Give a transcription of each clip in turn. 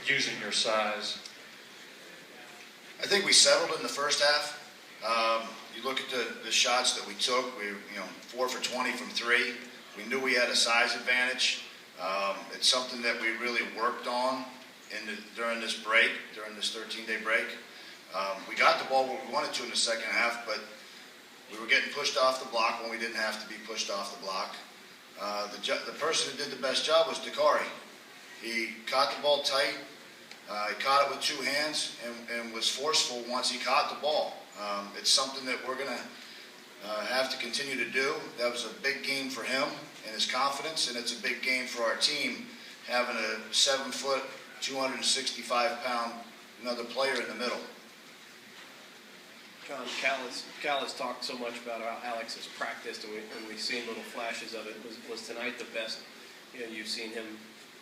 using your size? I think we settled in the first half. You look at the shots that we took. We, 4 for 20 from 3. We knew we had a size advantage. It's something that we really worked on during this break, during this 13-day break. We got the ball where we wanted to in the second half, but we were getting pushed off the block when we didn't have to be pushed off the block. The person who did the best job was Dakari. He caught the ball tight. He caught it with 2 hands and was forceful once he caught the ball. It's something that we're going to have to continue to do. That was a big game for him and his confidence, and it's a big game for our team, having a 7-foot, 265-pound another player in the middle. John, Cal has talked so much about how Alex has practiced, and we've seen little flashes of it. Was tonight the best you've seen him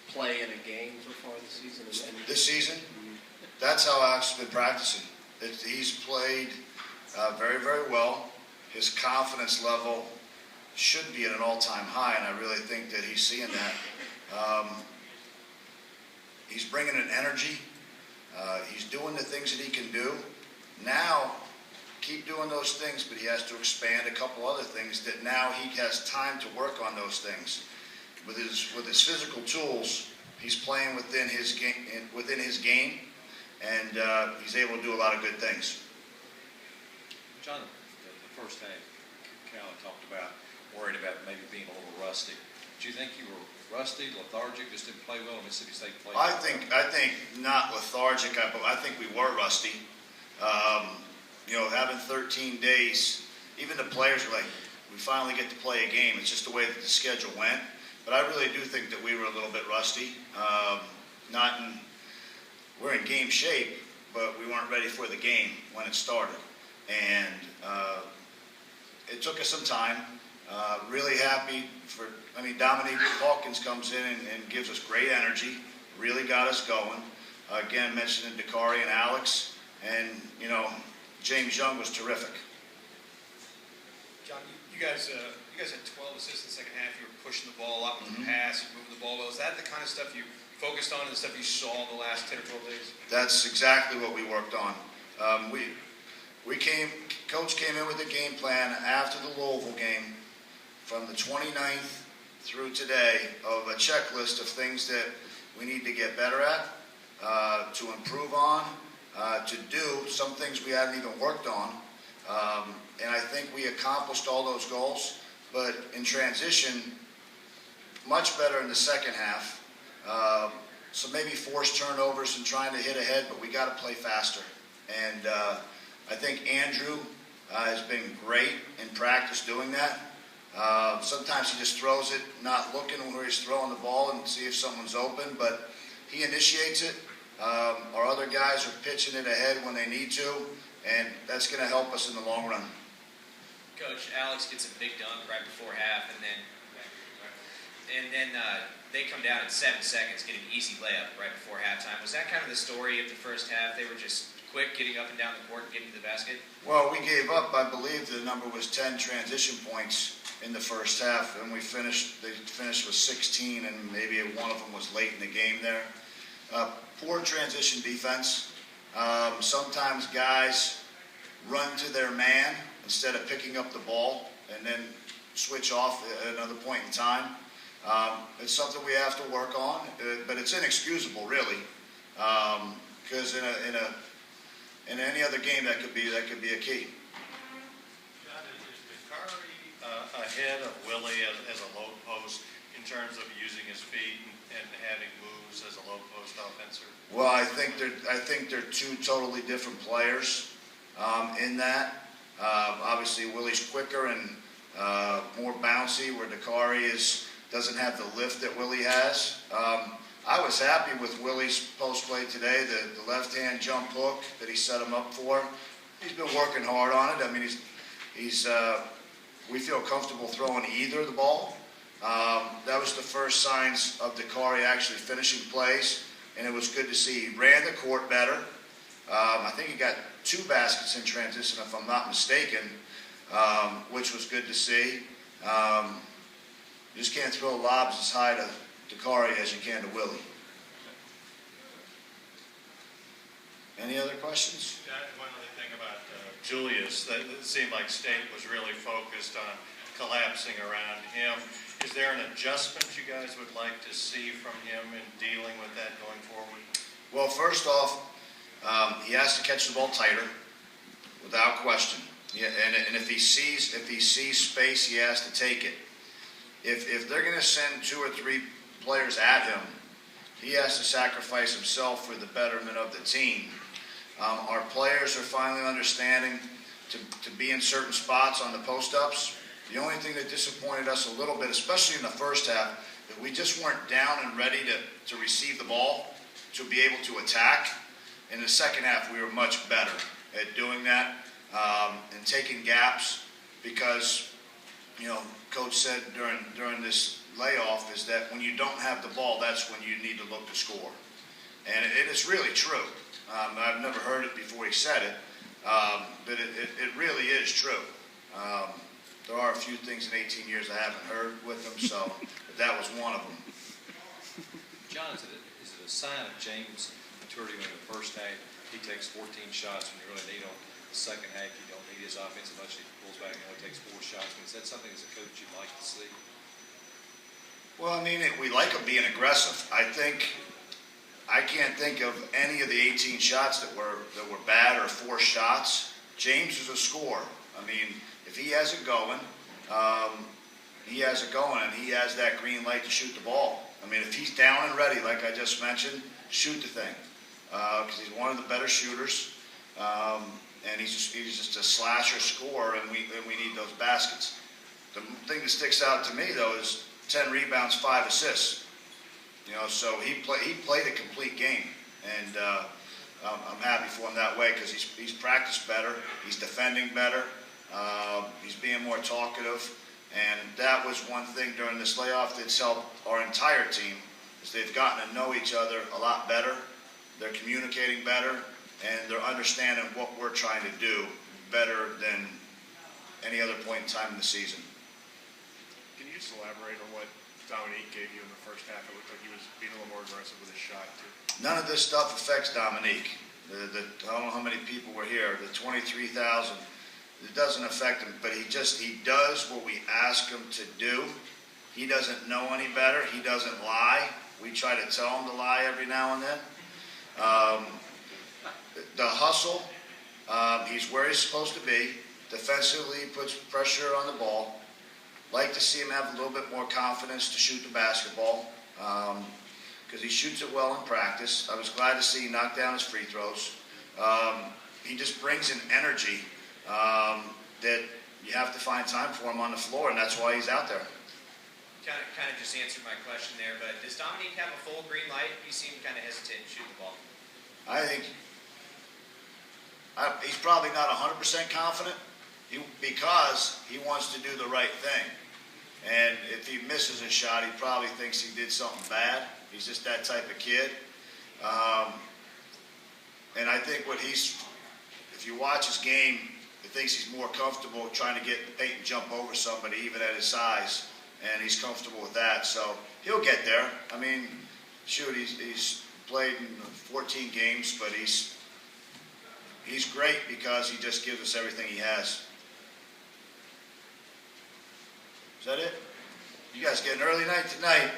play in a game so far this season? This season? That's how Alex has been practicing. He's played very, very well. His confidence level should be at an all-time high, and I really think that he's seeing that. He's bringing an energy. He's doing the things that he can do. Now, keep doing those things, but he has to expand a couple other things that now he has time to work on those things. With his physical tools, he's playing within his game, and he's able to do a lot of good things. John, the first half, Cal talked about worried about maybe being a little rusty. Do you think you were rusty, lethargic, just didn't play well? Mississippi State played well? I think not lethargic, but I think we were rusty. Having 13 days, even the players were like, we finally get to play a game. It's just the way that the schedule went. But I really do think that we were a little bit rusty. We're in game shape, but we weren't ready for the game when it started. And it took us some time. Really happy Dominique Hawkins comes in and gives us great energy, really got us going. Again, mentioning Dakari and Alex, and, James Young was terrific. John, you guys had 12 assists in the second half. You were pushing the ball up with the pass, you moving the ball well. Is that the kind of stuff you focused on and the stuff you saw the last 10 or 12 days? That's exactly what we worked on. Coach came in with a game plan after the Louisville game from the 29th through today of a checklist of things that we need to get better at, to improve on, to do some things we hadn't even worked on. And I think we accomplished all those goals, but in transition, much better in the second half. So maybe forced turnovers and trying to hit ahead, but we got to play faster. And I think Andrew has been great in practice doing that. Sometimes he just throws it, not looking where he's throwing the ball and see if someone's open, but he initiates it. Our other guys are pitching it ahead when they need to, and that's going to help us in the long run. Coach, Alex gets a big dunk right before half, and then they come down in 7 seconds, get an easy layup right before halftime. Was that kind of the story of the first half? They were just quick getting up and down the court and getting to the basket? Well, we gave up, I believe the number was 10 transition points in the first half, and they finished with 16, and maybe one of them was late in the game there. Poor transition defense. Sometimes guys run to their man instead of picking up the ball and then switch off at another point in time. It's something we have to work on, but it's inexcusable, really, because in any other game that could be a key. John, is Dakari ahead of Willie as a low post in terms of using his feet and having moves as a low post offenser? Well, I think they're two totally different players in that. Obviously, Willie's quicker and more bouncy, where Dakari doesn't have the lift that Willie has. I was happy with Willie's post play today, the left-hand jump hook that he set him up for. He's been working hard on it. I mean, we feel comfortable throwing either the ball. That was the first signs of Dakari actually finishing plays, and it was good to see. He ran the court better. I think he got 2 baskets in transition, if I'm not mistaken, which was good to see. You just can't throw lobs as high to Dakari as you can to Willie. Any other questions? Yeah, one other thing about Julius, that it seemed like State was really focused on collapsing around him. Is there an adjustment you guys would like to see from him in dealing with that going forward? Well, first off, he has to catch the ball tighter, without question. Yeah, and if he sees space, he has to take it. If they're going to send 2 or 3 players at him, he has to sacrifice himself for the betterment of the team. Our players are finally understanding to be in certain spots on the post-ups. The only thing that disappointed us a little bit, especially in the first half, that we just weren't down and ready to receive the ball, to be able to attack. In the second half, we were much better at doing that and taking gaps because, Coach said during this layoff is that when you don't have the ball, that's when you need to look to score. And it is really true. I've never heard it before he said it, but it really is true. There are a few things in 18 years I haven't heard with him, but that was one of them. John, is it a sign of James' maturity when in the first half he takes 14 shots when you really need him? The second half you don't need his offense as much. He pulls back and only takes 4 shots. Is that something as a coach you'd like to see? Well, we like him being aggressive. I can't think of any of the 18 shots that were bad or forced shots. James is a scorer. If he has it going, he has it going, and he has that green light to shoot the ball. If he's down and ready, like I just mentioned, shoot the thing, because he's one of the better shooters, and he's just a slasher scorer, and we need those baskets. The thing that sticks out to me though is 10 rebounds, 5 assists. So he played a complete game, and I'm happy for him that way because he's practiced better, he's defending better. He's being more talkative, and that was one thing during this layoff that's helped our entire team, is they've gotten to know each other a lot better, they're communicating better, and they're understanding what we're trying to do better than any other point in time in the season. Can you just elaborate on what Dominique gave you in the first half? It looked like he was being a little more aggressive with his shot, too. None of this stuff affects Dominique. I don't know how many people were here, the 23,000. It doesn't affect him, but he does what we ask him to do. He doesn't know any better. He doesn't lie. We try to tell him to lie every now and then. The hustle, he's where he's supposed to be. Defensively, he puts pressure on the ball. Like to see him have a little bit more confidence to shoot the basketball because he shoots it well in practice. I was glad to see he knocked down his free throws. He just brings an energy that you have to find time for him on the floor, and that's why he's out there. Kind of just answered my question there, but does Dominique have a full green light? He seemed kind of hesitant to shoot the ball. I think he's probably not 100% confident because he wants to do the right thing. And if he misses a shot, he probably thinks he did something bad. He's just that type of kid. And I think if you watch his game, he thinks he's more comfortable trying to get Peyton jump over somebody, even at his size, and he's comfortable with that. So he'll get there. He's played in 14 games, but he's great because he just gives us everything he has. Is that it? You guys get an early night tonight.